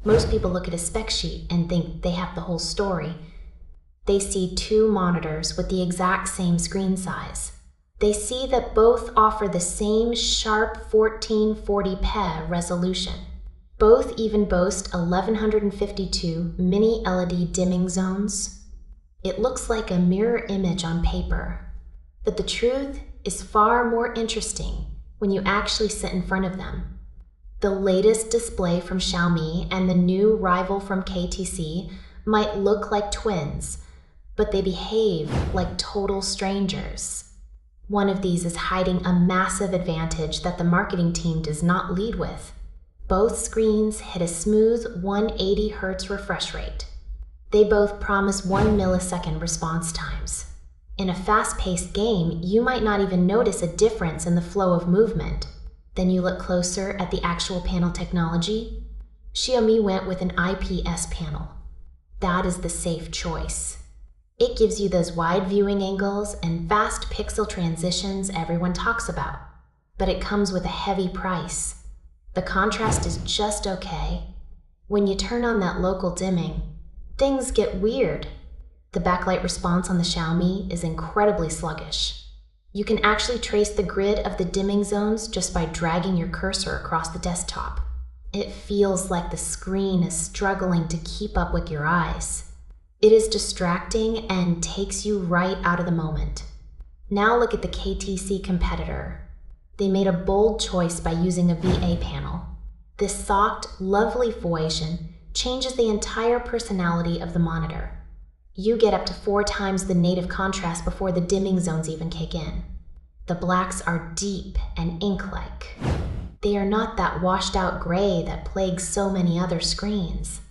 Most people look at a spec sheet and think they have the whole story. They see two monitors with the exact same screen size. They see that both offer the same sharp 1440p resolution. Both even boast 1152 mini LED dimming zones. It looks like a mirror image on paper, but the truth is far more interesting when you actually sit in front of them. The latest display from Xiaomi and the new rival from KTC might look like twins, but they behave like total strangers. One of these is hiding a massive advantage that the marketing team does not lead with. Both screens hit a smooth 180 Hz refresh rate. They both promise 1 millisecond response times. In a fast-paced game, you might not even notice a difference in the flow of movement. Then you look closer at the actual panel technology. Xiaomi went with an IPS panel. That is the safe choice. It gives you those wide viewing angles and fast pixel transitions everyone talks about. But it comes with a heavy price. The contrast is just okay. When you turn on that local dimming, things get weird. The backlight response on the Xiaomi is incredibly sluggish. You can actually trace the grid of the dimming zones just by dragging your cursor across the desktop. It feels like the screen is struggling to keep up with your eyes. It is distracting and takes you right out of the moment. Now look at the KTC competitor. They made a bold choice by using a VA panel. This soft, lovely Phoisian changes the entire personality of the monitor. You get up to 4 times the native contrast before the dimming zones even kick in. The blacks are deep and ink-like. They are not that washed-out gray that plagues so many other screens.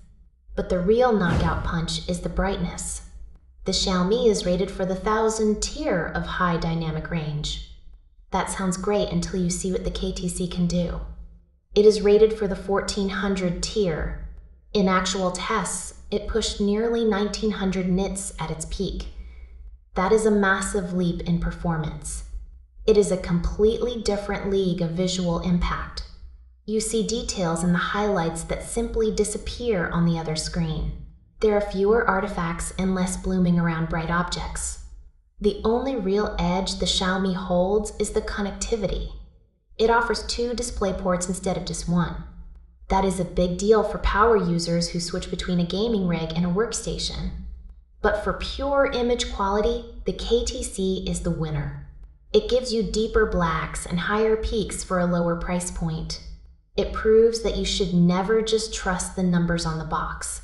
But the real knockout punch is the brightness. The Xiaomi is rated for the 1000 tier of high dynamic range. That sounds great until you see what the KTC can do. It is rated for the 1400 tier. In actual tests, it pushed nearly 1900 nits at its peak. That is a massive leap in performance. It is a completely different league of visual impact. You see details in the highlights that simply disappear on the other screen. There are fewer artifacts and less blooming around bright objects. The only real edge the Xiaomi holds is the connectivity. It offers 2 display ports instead of just 1. That is a big deal for power users who switch between a gaming rig and a workstation. But for pure image quality, the KTC is the winner. It gives you deeper blacks and higher peaks for a lower price point. It proves that you should never just trust the numbers on the box.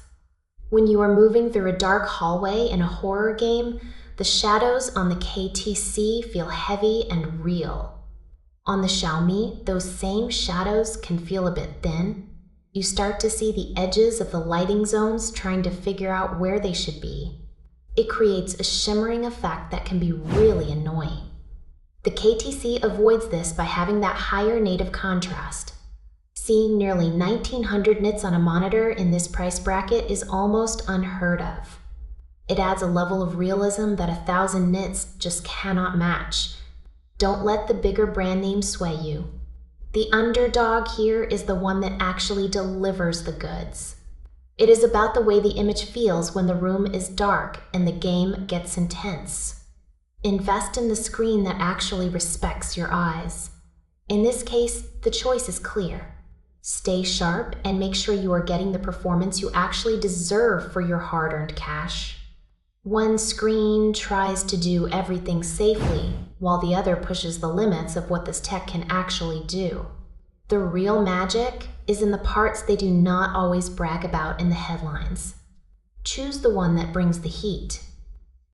When you are moving through a dark hallway in a horror game, the shadows on the KTC feel heavy and real. On the Xiaomi, those same shadows can feel a bit thin. You start to see the edges of the lighting zones trying to figure out where they should be. It creates a shimmering effect that can be really annoying. The KTC avoids this by having that higher native contrast. Seeing nearly 1900 nits on a monitor in this price bracket is almost unheard of. It adds a level of realism that 1000 nits just cannot match. Don't let the bigger brand names sway you. The underdog here is the one that actually delivers the goods. It is about the way the image feels when the room is dark and the game gets intense. Invest in the screen that actually respects your eyes. In this case, the choice is clear. Stay sharp and make sure you are getting the performance you actually deserve for your hard-earned cash. One screen tries to do everything safely, while the other pushes the limits of what this tech can actually do. The real magic is in the parts they do not always brag about in the headlines. Choose the one that brings the heat.